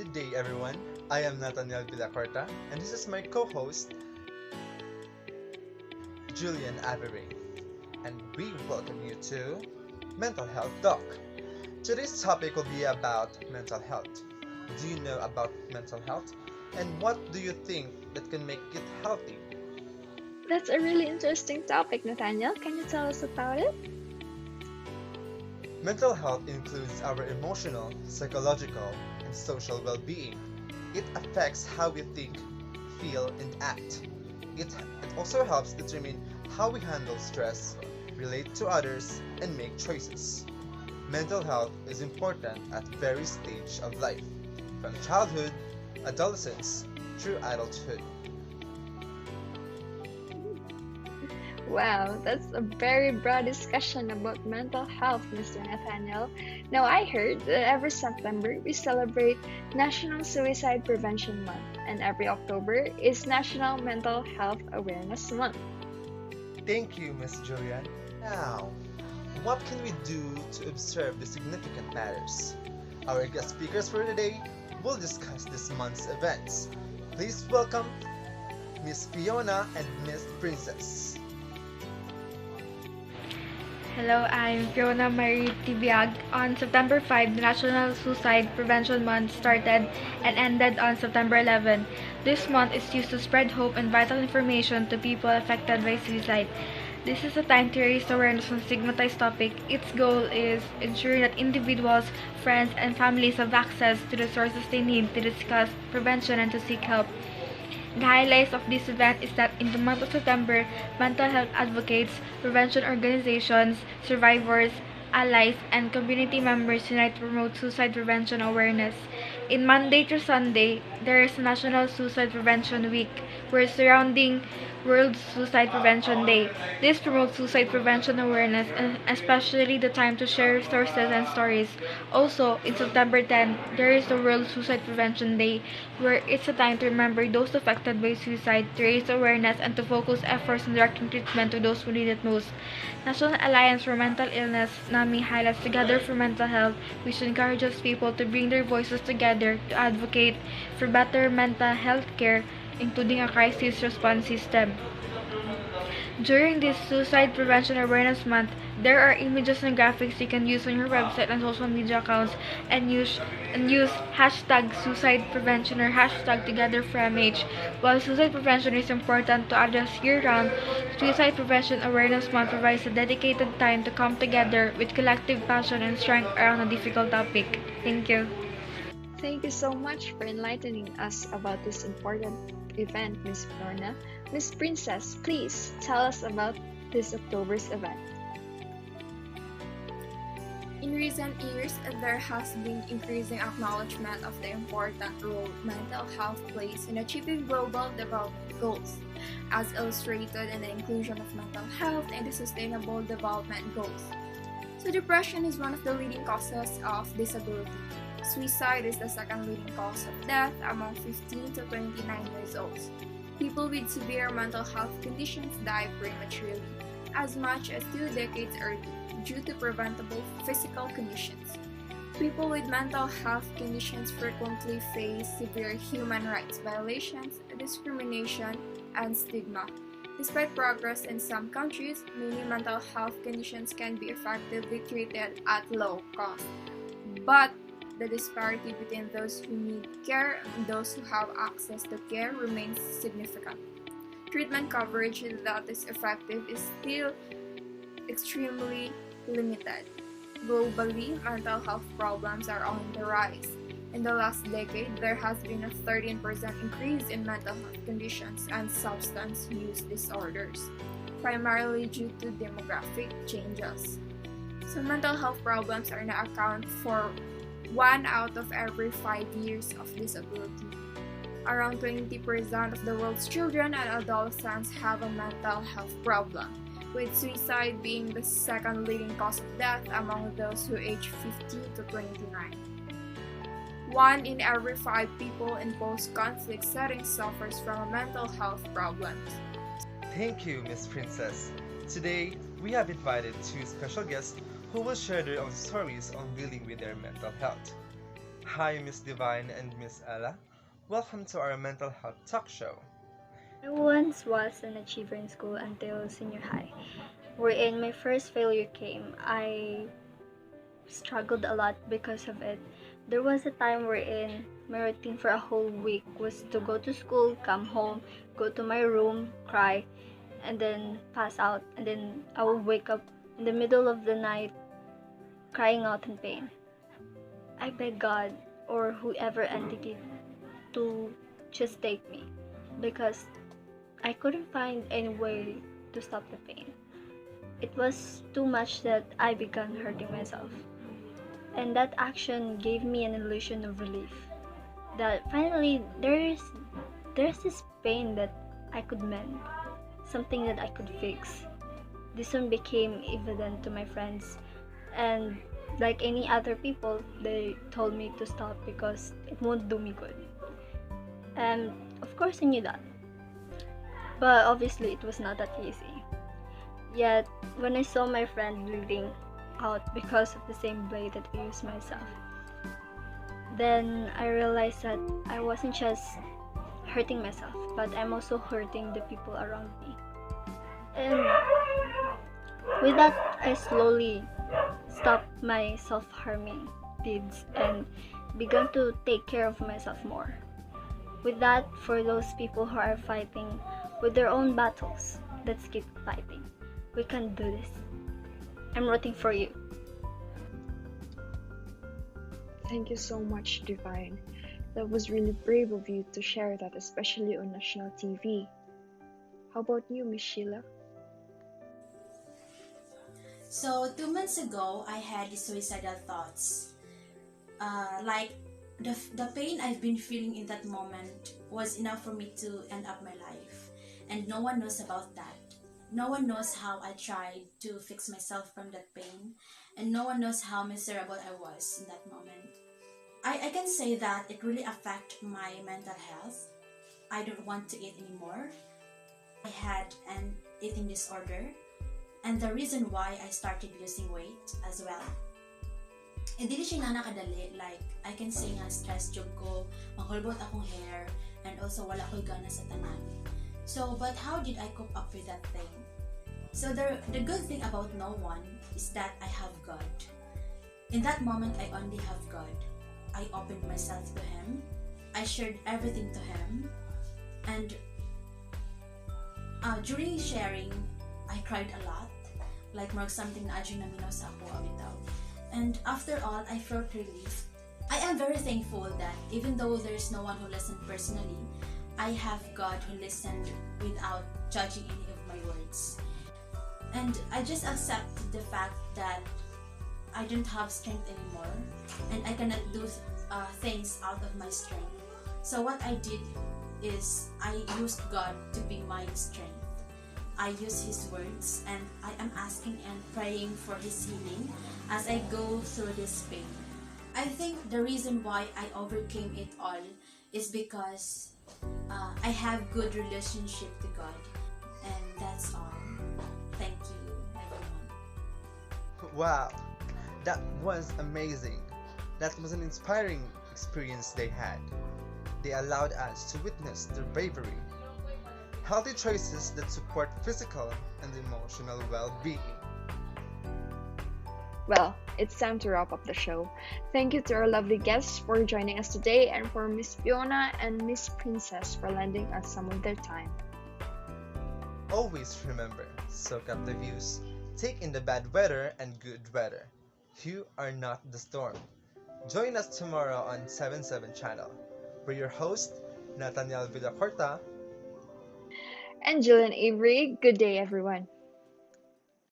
Good day, everyone. I am Nathaniel Villacorta, and this is my co host, Julian Avery, and we welcome you to Mental Health Talk. Today's topic will be about mental health. Do you know about mental health? And what do you think that can make it healthy? That's a really interesting topic, Nathaniel. Can you tell us about it? Mental health includes our emotional, psychological, and social well being. It affects how we think, feel, and act. It also helps determine how we handle stress, relate to others, and make choices. Mental health is important at every stage of life, from childhood, adolescence, through adulthood. Wow, that's a very broad discussion about mental health, Mr. Nathaniel. Now, I heard that every September we celebrate National Suicide Prevention Month, and every October is National Mental Health Awareness Month. Thank you, Miss Julian. Now, what can we do to observe the significant matters? Our guest speakers for today will discuss this month's events. Please welcome Miss Fiona and Miss Princess. Hello, I'm Fiona Marie Tibiag. On September 5, the National Suicide Prevention Month started and ended on September 11. This month is used to spread hope and vital information to people affected by suicide. This is a time to raise awareness on stigmatized topic. Its goal is ensuring that individuals, friends, and families have access to the resources they need to discuss prevention and to seek help. The highlights of this event is that in the month of September, mental health advocates, prevention organizations, survivors, allies, and community members unite to promote suicide prevention awareness. In Monday through Sunday, there is National Suicide Prevention Week, where surrounding World Suicide Prevention Day. This promotes suicide prevention awareness and especially the time to share resources and stories. Also, in September 10, there is the World Suicide Prevention Day, where it's a time to remember those affected by suicide, to raise awareness, and to focus efforts on directing treatment to those who need it most. National Alliance for Mental Illness, NAMI, highlights Together for Mental Health, which encourages people to bring their voices together to advocate for better mental health care, including a crisis response system. During this Suicide Prevention Awareness Month, there are images and graphics you can use on your website and social media accounts and use hashtag suicide prevention or hashtag together for MH. While suicide prevention is important to address year-round, Suicide Prevention Awareness Month provides a dedicated time to come together with collective passion and strength around a difficult topic. Thank you. Thank you so much for enlightening us about this important event, Miss Fiona. Miss Princess, please tell us about this October's event. In recent years, there has been increasing acknowledgement of the important role mental health plays in achieving global development goals, as illustrated in the inclusion of mental health in the Sustainable Development Goals. So, depression is one of the leading causes of disability. Suicide is the second leading cause of death among 15 to 29 years old. People with severe mental health conditions die prematurely, as much as 2 decades early, due to preventable physical conditions. People with mental health conditions frequently face severe human rights violations, discrimination, and stigma. Despite progress in some countries, many mental health conditions can be effectively treated at low cost. But the disparity between those who need care and those who have access to care remains significant. Treatment coverage that is effective is still extremely limited. Globally, mental health problems are on the rise. In the last decade, there has been a 13% increase in mental health conditions and substance use disorders, primarily due to demographic changes. So mental health problems are now account for 1 out of every 5 years of disability. Around 20% of the world's children and adolescents have a mental health problem, with suicide being the second leading cause of death among those who age 15 to 29. 1 in every 5 people in post-conflict settings suffers from mental health problems. Thank you, Miss Princess. Today, we have invited two special guests who will share their own stories on dealing with their mental health. Hi, Miss Divine and Miss Ella. Welcome to our mental health talk show. I once was an achiever in school until senior high, wherein my first failure came. I struggled a lot because of it. There was a time wherein my routine for a whole week was to go to school, come home, go to my room, cry, and then pass out. And then I would wake up in the middle of the night crying out in pain. I beg God or whoever entity to just take me because I couldn't find any way to stop the pain. It was too much that I began hurting myself. And that action gave me an illusion of relief. That finally there's this pain that I could mend, something that I could fix. This one became evident to my friends, and like any other people, they told me to stop because it won't do me good. And of course I knew that. But obviously it was not that easy. Yet when I saw my friend bleeding out because of the same blade that I used myself, then I realized that I wasn't just hurting myself, but I'm also hurting the people around me. And with that, I slowly stopped my self-harming deeds and began to take care of myself more. With that, for those people who are fighting with their own battles, let's keep fighting. We can do this. I'm rooting for you. Thank you so much, Divine. That was really brave of you to share that, especially on national TV. How about you, Miss Sheila? So 2 months ago, I had the suicidal thoughts. Like the pain I've been feeling in that moment was enough for me to end up my life, and no one knows about that. No one knows how I tried to fix myself from that pain, and no one knows how miserable I was in that moment. I can say that it really affected my mental health. I don't want to eat anymore. I had an eating disorder, and the reason why I started losing weight as well. Hindi siya na nakadali, like, I can say nga stress job ko, mahulbot akong hair, and also wala ko'y gana sa tanan. So, but how did I cope up with that thing? So the good thing about no one is that I have God. In that moment, I only have God. I opened myself to Him. I shared everything to Him. And during sharing, I cried a lot. Like mark something na adyo na minaw sa ako bitaw. And after all, I felt relief. I am very thankful that even though there's no one who listened personally, I have God who listened without judging any of my words. And I just accepted the fact that I don't have strength anymore and I cannot do things out of my strength. So what I did is I used God to be my strength. I use His words and I am asking and praying for His healing as I go through this pain. I think the reason why I overcame it all is because I have good relationship to God, and that's all. Thank you, everyone. Wow, that was amazing. That was an inspiring experience they had. They allowed us to witness their bravery. Healthy choices that support physical and emotional well-being. Well, it's time to wrap up the show. Thank you to our lovely guests for joining us today, and for Miss Fiona and Miss Princess for lending us some of their time. Always remember, soak up the views, take in the bad weather and good weather. You are not the storm. Join us tomorrow on 77 Channel. We're your host, Nathaniel Villacorta. And Julian Avery, good day, everyone.